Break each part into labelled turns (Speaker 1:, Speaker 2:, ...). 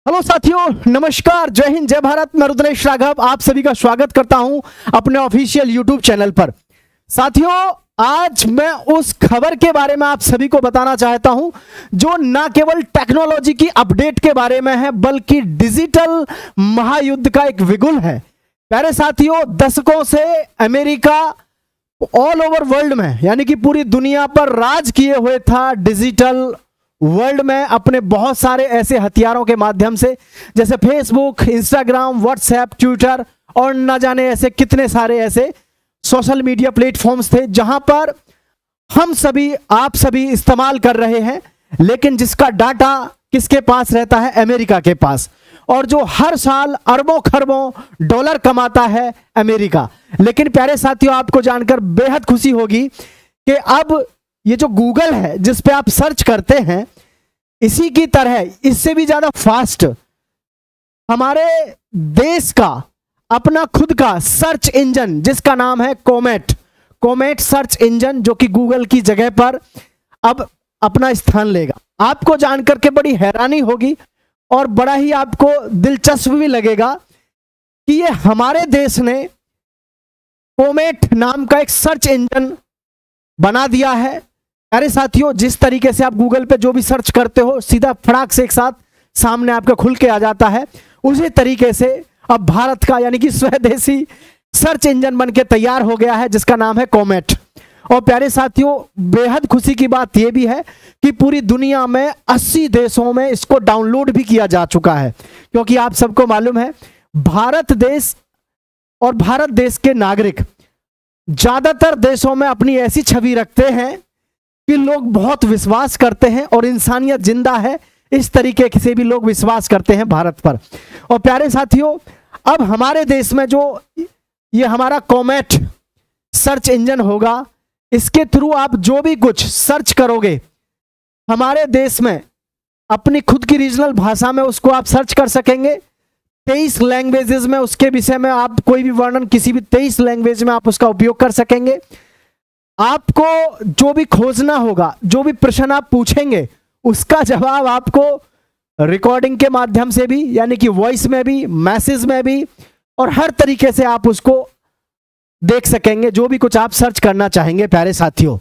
Speaker 1: Hello साथियों, नमस्कार, जय हिंद, जय भारत। मैं रुद्रेश राघव आप सभी का स्वागत करता हूं अपने ऑफिशियल यूट्यूब चैनल पर। साथियों, आज मैं उस खबर के बारे में आप सभी को बताना चाहता हूं जो ना केवल टेक्नोलॉजी की अपडेट के बारे में है बल्कि डिजिटल महायुद्ध का एक बिगुल है। प्यारे साथियों, दशकों से अमेरिका ऑल ओवर वर्ल्ड में यानी कि पूरी दुनिया पर राज किए हुए था डिजिटल वर्ल्ड में अपने बहुत सारे ऐसे हथियारों के माध्यम से, जैसे फेसबुक, इंस्टाग्राम, व्हाट्सएप, ट्विटर और न जाने ऐसे कितने सारे ऐसे सोशल मीडिया प्लेटफॉर्म्स थे जहां पर हम सभी आप सभी इस्तेमाल कर रहे हैं, लेकिन जिसका डाटा किसके पास रहता है? अमेरिका के पास। और जो हर साल अरबों खरबों डॉलर कमाता है अमेरिका। लेकिन प्यारे साथियों, आपको जानकर बेहद खुशी होगी कि अब ये जो गूगल है जिस पे आप सर्च करते हैं, इसी की तरह इससे भी ज्यादा फास्ट हमारे देश का अपना खुद का सर्च इंजन जिसका नाम है कोमेट सर्च इंजन, जो कि गूगल की जगह पर अब अपना स्थान लेगा। आपको जानकर के बड़ी हैरानी होगी और बड़ा ही आपको दिलचस्प भी लगेगा कि ये हमारे देश ने कोमेट नाम का एक सर्च इंजन बना दिया है। अरे साथियों, जिस तरीके से आप गूगल पे जो भी सर्च करते हो सीधा फटाक से एक साथ सामने आपके खुल के आ जाता है, उसी तरीके से अब भारत का यानी कि स्वदेशी सर्च इंजन बन के तैयार हो गया है जिसका नाम है कोमेट। और प्यारे साथियों, बेहद खुशी की बात यह भी है कि पूरी दुनिया में 80 देशों में इसको डाउनलोड भी किया जा चुका है, क्योंकि आप सबको मालूम है भारत देश और भारत देश के नागरिक ज्यादातर देशों में अपनी ऐसी छवि रखते हैं कि लोग बहुत विश्वास करते हैं और इंसानियत जिंदा है, इस तरीके से भी लोग विश्वास करते हैं भारत पर। और प्यारे साथियों, अब हमारे देश में जो ये हमारा कोमेट सर्च इंजन होगा, इसके थ्रू आप जो भी कुछ सर्च करोगे हमारे देश में अपनी खुद की रीजनल भाषा में उसको आप सर्च कर सकेंगे। 23 लैंग्वेजेस में उसके विषय में आप कोई भी वर्णन किसी भी 23 लैंग्वेज में आप उसका उपयोग कर सकेंगे। आपको जो भी खोजना होगा, जो भी प्रश्न आप पूछेंगे, उसका जवाब आपको रिकॉर्डिंग के माध्यम से भी यानी कि वॉइस में भी, मैसेज में भी और हर तरीके से आप उसको देख सकेंगे जो भी कुछ आप सर्च करना चाहेंगे। प्यारे साथियों,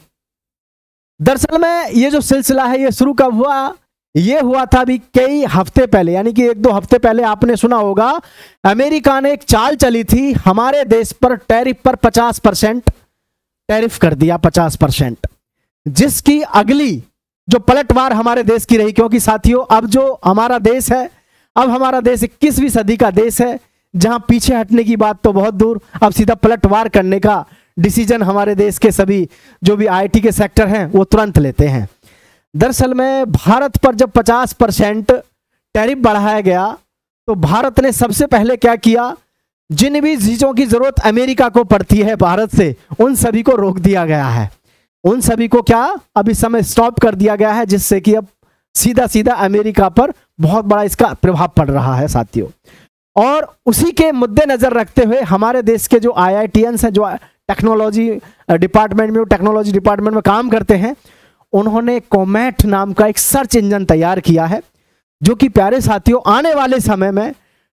Speaker 1: दरअसल में ये जो सिलसिला है ये शुरू कब हुआ? ये हुआ था अभी कई हफ्ते पहले, यानी कि 1-2 हफ्ते पहले आपने सुना होगा अमेरिका ने एक चाल चली थी हमारे देश पर टैरिफ पर 50% टैरिफ कर दिया, 50%, जिसकी अगली जो पलटवार हमारे देश की रही। क्योंकि साथियों, अब जो हमारा देश है, अब हमारा देश 21वीं सदी का देश है, जहां पीछे हटने की बात तो बहुत दूर, अब सीधा पलटवार करने का डिसीजन हमारे देश के सभी जो भी आईटी के सेक्टर हैं वो तुरंत लेते हैं। दरअसल में भारत पर जब 50% टैरिफ बढ़ाया गया तो भारत ने सबसे पहले क्या किया, जिन भी चीजों की जरूरत अमेरिका को पड़ती है भारत से, उन सभी को रोक दिया गया है। उन सभी को क्या अब इस समय स्टॉप कर दिया गया है, जिससे कि अब सीधा सीधा अमेरिका पर बहुत बड़ा इसका प्रभाव पड़ रहा है साथियों। और उसी के मुद्देनजर रखते हुए हमारे देश के जो IITians हैं, जो टेक्नोलॉजी डिपार्टमेंट में काम करते हैं, उन्होंने कोमेट नाम का एक सर्च इंजन तैयार किया है, जो कि प्यारे साथियों आने वाले समय में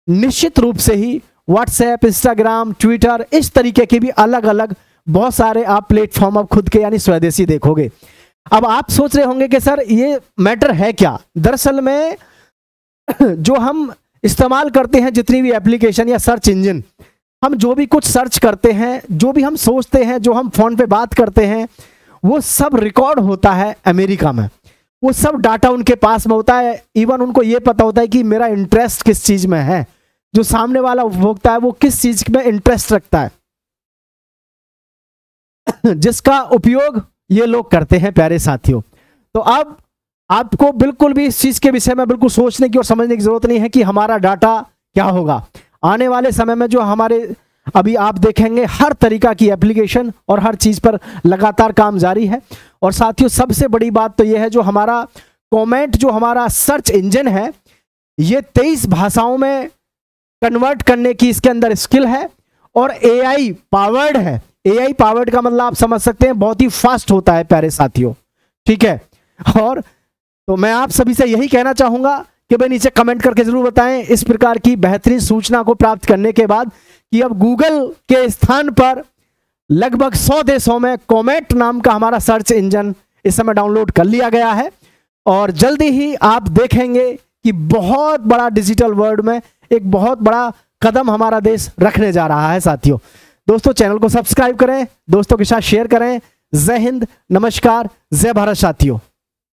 Speaker 1: निश्चित रूप से ही व्हाट्सएप, इंस्टाग्राम, ट्विटर, इस तरीके के भी अलग अलग बहुत सारे आप प्लेटफॉर्म अब खुद के यानी स्वदेशी देखोगे। अब आप सोच रहे होंगे कि सर ये मैटर है क्या? दरअसल में जो हम इस्तेमाल करते हैं जितनी भी एप्लीकेशन या सर्च इंजन, हम जो भी कुछ सर्च करते हैं, जो भी हम सोचते हैं, जो हम फोन पे बात करते हैं, वो सब रिकॉर्ड होता है अमेरिका में। वो सब डाटा उनके पास में होता है। इवन उनको ये पता होता है कि मेरा इंटरेस्ट किस चीज में है, जो सामने वाला उपभोक्ता है वो किस चीज में इंटरेस्ट रखता है, जिसका उपयोग ये लोग करते हैं। प्यारे साथियों, तो अब आपको बिल्कुल भी इस चीज के विषय में बिल्कुल सोचने की और समझने की जरूरत नहीं है कि हमारा डाटा क्या होगा। आने वाले समय में जो हमारे अभी आप देखेंगे हर तरीका की एप्लीकेशन और हर चीज पर लगातार काम जारी है। और साथियों, सबसे बड़ी बात तो यह है, जो हमारा कोमेट जो हमारा सर्च इंजन है, ये 23 भाषाओं में कन्वर्ट करने की इसके अंदर स्किल है और AI पावर्ड है। AI पावर्ड का मतलब आप समझ सकते हैं बहुत ही फास्ट होता है प्यारे साथियों, ठीक है। और तो मैं आप सभी से यही कहना चाहूंगा कि भाई नीचे कमेंट करके जरूर बताएं इस प्रकार की बेहतरीन सूचना को प्राप्त करने के बाद कि अब गूगल के स्थान पर लगभग 100 देशों में कॉमेट नाम का हमारा सर्च इंजन इस समय डाउनलोड कर लिया गया है और जल्दी ही आप देखेंगे कि बहुत बड़ा डिजिटल वर्ल्ड में एक बहुत बड़ा कदम हमारा देश रखने जा रहा है। साथियों, दोस्तों चैनल को सब्सक्राइब करें, दोस्तों के साथ शेयर करें। जय हिंद, नमस्कार, जय भारत साथियों।